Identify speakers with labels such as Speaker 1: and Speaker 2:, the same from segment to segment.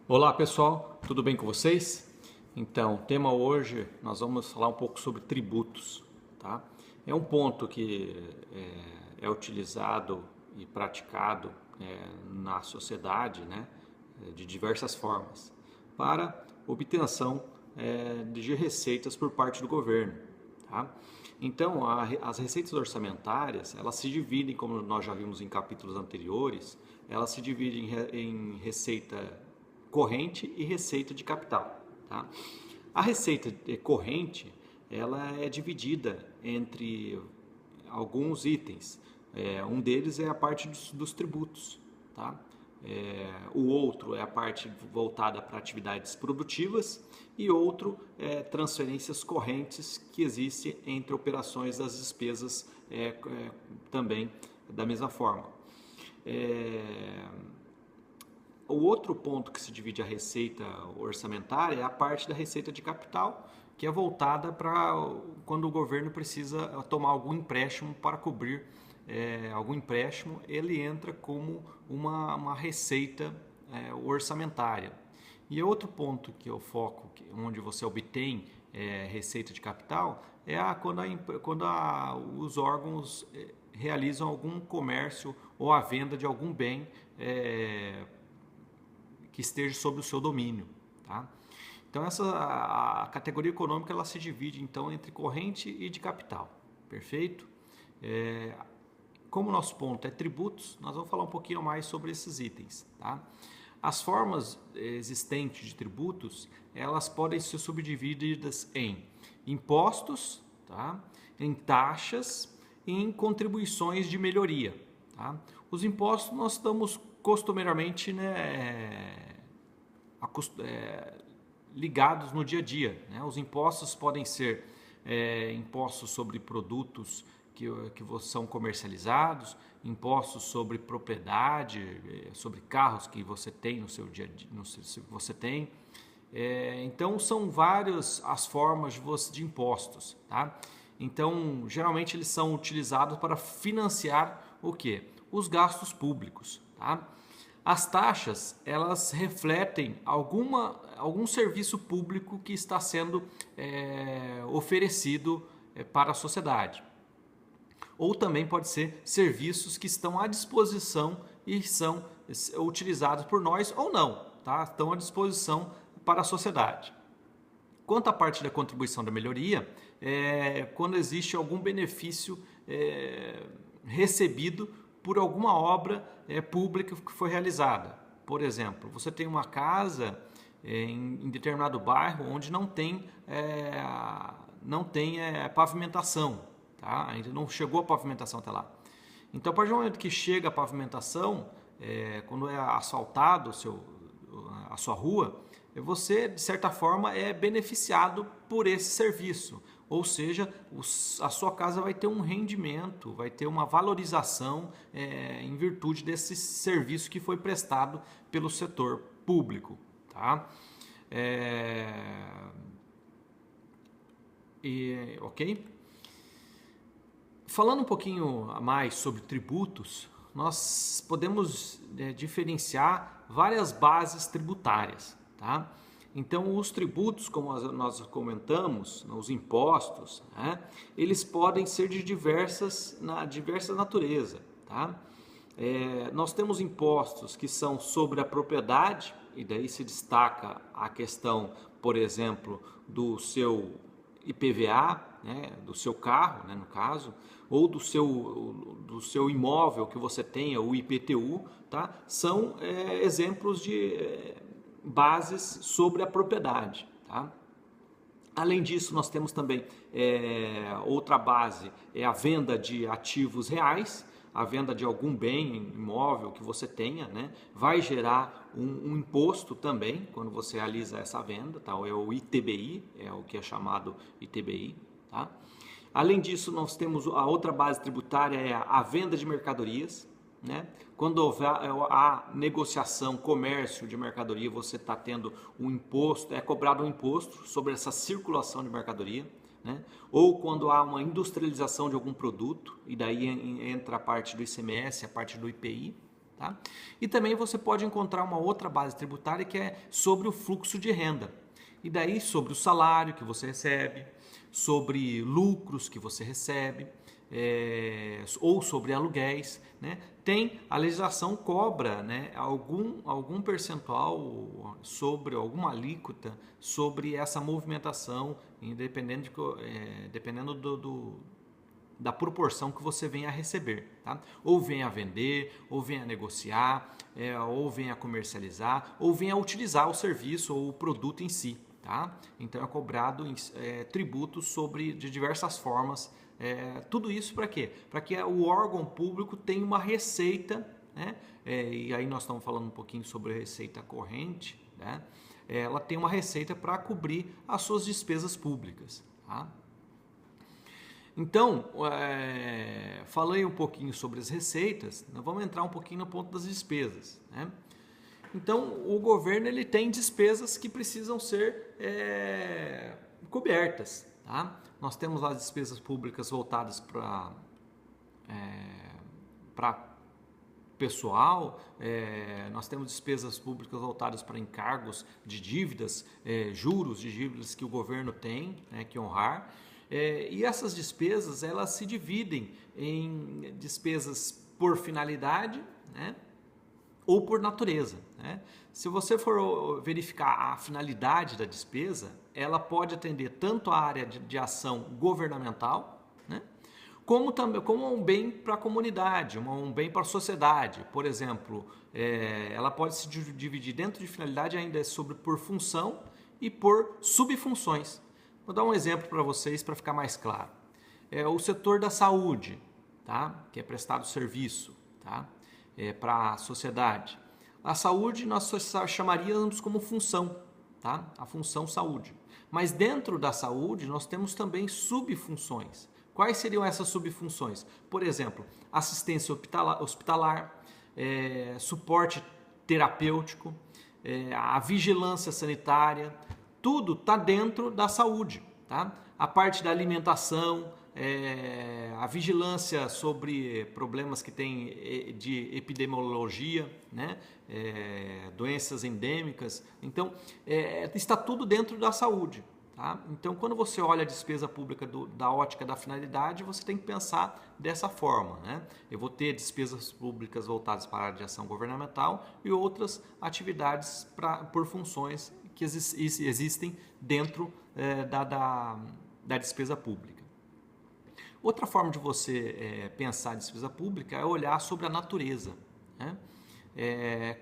Speaker 1: Olá pessoal, tudo bem com vocês? Então, o tema hoje nós vamos falar um pouco sobre tributos, tá? É um ponto que é utilizado e praticado na sociedade, né, de diversas formas, para obtenção de receitas por parte do governo, tá? Então, as receitas orçamentárias, elas se dividem, como nós já vimos em capítulos anteriores, elas se dividem em receita corrente e receita de capital, tá? A receita corrente, ela é dividida entre alguns itens. Um deles é a parte dos tributos, tá? O outro é a parte voltada para atividades produtivas e outro é transferências correntes que existem entre operações das despesas também da mesma forma. O outro ponto que se divide a receita orçamentária é a parte da receita de capital, que é voltada para quando o governo precisa tomar algum empréstimo para cobrir algum empréstimo, ele entra como uma receita orçamentária. E outro ponto que eu foco, onde você obtém receita de capital, é quando os órgãos realizam algum comércio ou a venda de algum bem que esteja sob o seu domínio, tá? Então a categoria econômica ela se divide então entre corrente e de capital, perfeito? Como o nosso ponto é tributos, nós vamos falar um pouquinho mais sobre esses itens, tá? As formas existentes de tributos, elas podem ser subdivididas em impostos, tá? Em taxas e em contribuições de melhoria, tá? Os impostos nós estamos costumeiramente, né, ligados no dia a dia, né? Os impostos podem ser impostos sobre produtos que são comercializados, impostos sobre propriedade, sobre carros que você tem no seu dia a dia, você tem. Então são várias as formas de impostos, tá? Então geralmente eles são utilizados para financiar o quê? Os gastos públicos, tá? As taxas, elas refletem algum serviço público que está sendo oferecido para a sociedade. Ou também pode ser serviços que estão à disposição e são utilizados por nós ou não, tá? Estão à disposição para a sociedade. Quanto à parte da contribuição da melhoria, quando existe algum benefício recebido por alguma obra pública que foi realizada. Por exemplo, você tem uma casa em determinado bairro onde não tem pavimentação, tá? Ainda não chegou a pavimentação até lá. Então, a partir do momento que chega a pavimentação, quando é asfaltado a sua rua, você, de certa forma, é beneficiado por esse serviço. Ou seja, a sua casa vai ter um rendimento, vai ter uma valorização em virtude desse serviço que foi prestado pelo setor público, tá? Ok? Falando um pouquinho a mais sobre tributos, nós podemos diferenciar várias bases tributárias, tá? Então, os tributos, como nós comentamos, os impostos, né, eles podem ser de diversa natureza, tá? Nós temos impostos que são sobre a propriedade, e daí se destaca a questão, por exemplo, do seu IPVA, né, do seu carro, né, no caso, ou do seu imóvel que você tenha, o IPTU, tá? São exemplos de bases sobre a propriedade, tá? Além disso, nós temos também outra base, é a venda de ativos reais, a venda de algum bem imóvel que você tenha, né? Vai gerar um imposto também quando você realiza essa venda, tá? É o ITBI, é o que é chamado ITBI, tá? Além disso, nós temos a outra base tributária, é a venda de mercadorias, né? Quando houver a negociação, comércio de mercadoria, você está tendo um imposto, é cobrado um imposto sobre essa circulação de mercadoria, né? Ou quando há uma industrialização de algum produto, e daí entra a parte do ICMS, a parte do IPI, Tá? E também você pode encontrar uma outra base tributária que é sobre o fluxo de renda. E daí sobre o salário que você recebe, sobre lucros que você recebe, ou sobre aluguéis, né? Tem a legislação cobra, né, algum percentual sobre alguma alíquota sobre essa movimentação, dependendo da proporção que você venha a receber, tá? Ou venha a vender, ou venha a negociar, ou venha a comercializar, ou venha a utilizar o serviço ou o produto em si, tá? Então é cobrado tributos de diversas formas. Tudo isso para quê? Para que o órgão público tenha uma receita, né? E aí nós estamos falando um pouquinho sobre a receita corrente, né? Ela tem uma receita para cobrir as suas despesas públicas, tá? Então, falei um pouquinho sobre as receitas, nós vamos entrar um pouquinho no ponto das despesas, né? Então, o governo ele tem despesas que precisam ser cobertas, tá? Nós temos lá as despesas públicas voltadas para pessoal, nós temos despesas públicas voltadas para encargos de dívidas, juros de dívidas que o governo tem, né, que honrar. E essas despesas elas se dividem em despesas por finalidade, né, ou por natureza, né? Se você for verificar a finalidade da despesa, ela pode atender tanto a área de ação governamental, né, como um bem para a comunidade, um bem para a sociedade. Por exemplo, ela pode se dividir dentro de finalidade ainda por função e por subfunções. Vou dar um exemplo para vocês para ficar mais claro. O setor da saúde, tá? Que é prestado serviço, tá? Para a sociedade. A saúde nós chamaríamos como função, tá? A função saúde. Mas dentro da saúde nós temos também subfunções. Quais seriam essas subfunções? Por exemplo, assistência hospitalar, suporte terapêutico, a vigilância sanitária, tudo está dentro da saúde, tá? A parte da alimentação, a vigilância sobre problemas que tem de epidemiologia, né? Doenças endêmicas. Então, está tudo dentro da saúde. Tá? Então, quando você olha a despesa pública da ótica da finalidade, você tem que pensar dessa forma, né? Eu vou ter despesas públicas voltadas para a área de ação governamental e outras atividades por funções que existem dentro da despesa pública. Outra forma de você pensar a despesa pública é olhar sobre a natureza, né?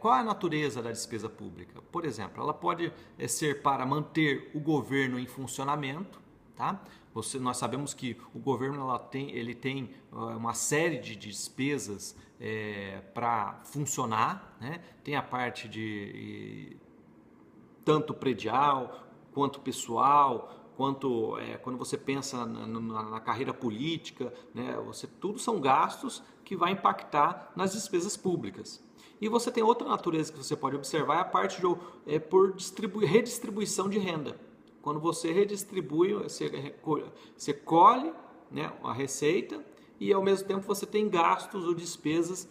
Speaker 1: Qual é a natureza da despesa pública? Por exemplo, ela pode ser para manter o governo em funcionamento, tá? Nós sabemos que o governo ele tem uma série de despesas para funcionar, né? Tem a parte de tanto predial quanto pessoal, quanto quando você pensa na carreira política, né? Tudo são gastos que vai impactar nas despesas públicas. E você tem outra natureza que você pode observar, é a parte por redistribuição de renda. Quando você redistribui, você colhe, né, a receita e ao mesmo tempo você tem gastos ou despesas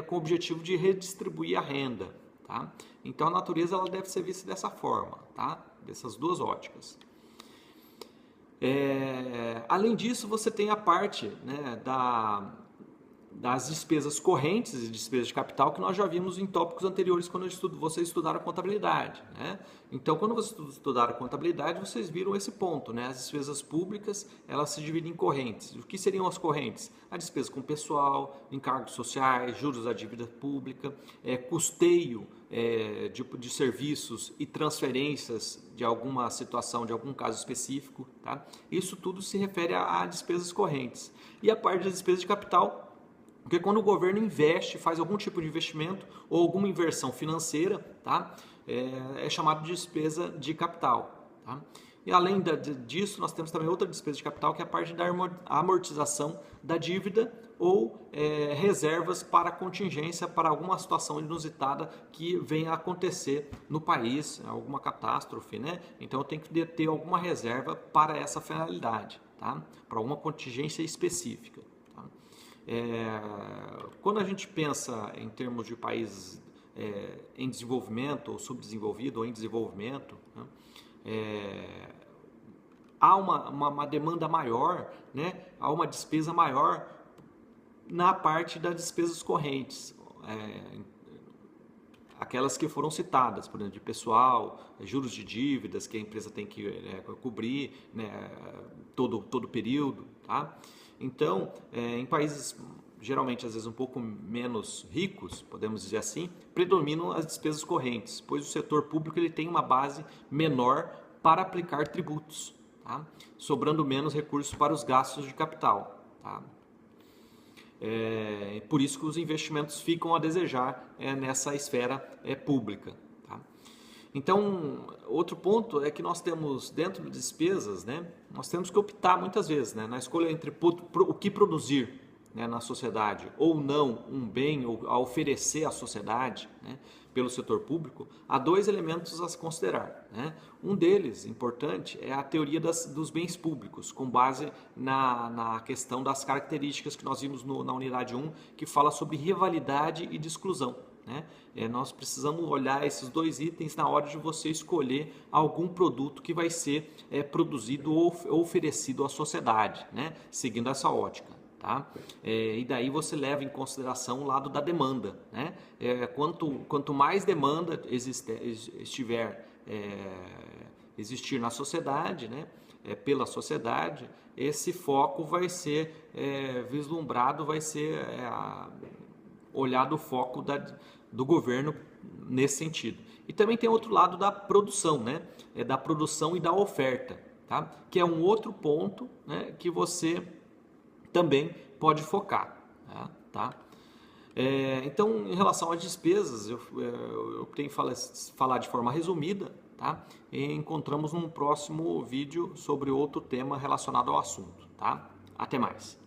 Speaker 1: com o objetivo de redistribuir a renda. Tá? Então a natureza ela deve ser vista dessa forma, tá? Dessas duas óticas. Além disso, você tem a parte, né, das despesas correntes e despesas de capital que nós já vimos em tópicos anteriores quando vocês estudaram contabilidade, né? Então, quando vocês estudaram contabilidade, vocês viram esse ponto, né? As despesas públicas, elas se dividem em correntes. O que seriam as correntes? A despesa com pessoal, encargos sociais, juros da dívida pública, custeio de serviços e transferências de alguma situação, de algum caso específico, tá? Isso tudo se refere a despesas correntes. E a parte das despesas de capital, porque quando o governo investe, faz algum tipo de investimento ou alguma inversão financeira, tá? É chamado de despesa de capital. Tá? E além disso, nós temos também outra despesa de capital, que é a parte da amortização da dívida ou reservas para contingência para alguma situação inusitada que venha a acontecer no país, alguma catástrofe, né? Então eu tenho que ter alguma reserva para essa finalidade, tá? Para alguma contingência específica. Tá? Quando a gente pensa em termos de países em desenvolvimento, ou subdesenvolvido, ou em desenvolvimento, né, há uma demanda maior, né, há uma despesa maior na parte das despesas correntes, aquelas que foram citadas, por exemplo, de pessoal, juros de dívidas que a empresa tem que cobrir, né, todo o período. Tá? Então, em países geralmente às vezes um pouco menos ricos, podemos dizer assim, predominam as despesas correntes, pois o setor público ele tem uma base menor para aplicar tributos, tá? Sobrando menos recursos para os gastos de capital. Tá? Por isso que os investimentos ficam a desejar nessa esfera pública. Tá? Então, outro ponto é que nós temos, dentro de despesas, né, nós temos que optar muitas vezes, né, na escolha entre o que produzir, né, na sociedade ou não um bem a oferecer à sociedade, né, pelo setor público, há dois elementos a se considerar. Né? Um deles, importante, é a teoria dos bens públicos, com base na questão das características que nós vimos na unidade 1, que fala sobre rivalidade e de exclusão. Né? Nós precisamos olhar esses dois itens na hora de você escolher algum produto que vai ser produzido ou oferecido à sociedade, né? Seguindo essa ótica. Tá? E daí você leva em consideração o lado da demanda. Né? Quanto mais demanda existir na sociedade, né? Pela sociedade, esse foco vai ser vislumbrado, vai ser olhado o foco do governo nesse sentido. E também tem outro lado da produção, né? Da produção e da oferta, tá? Que é um outro ponto, né, que você também pode focar. Tá? Então, em relação às despesas, eu tenho que falar de forma resumida, tá? E encontramos num próximo vídeo sobre outro tema relacionado ao assunto. Tá? Até mais!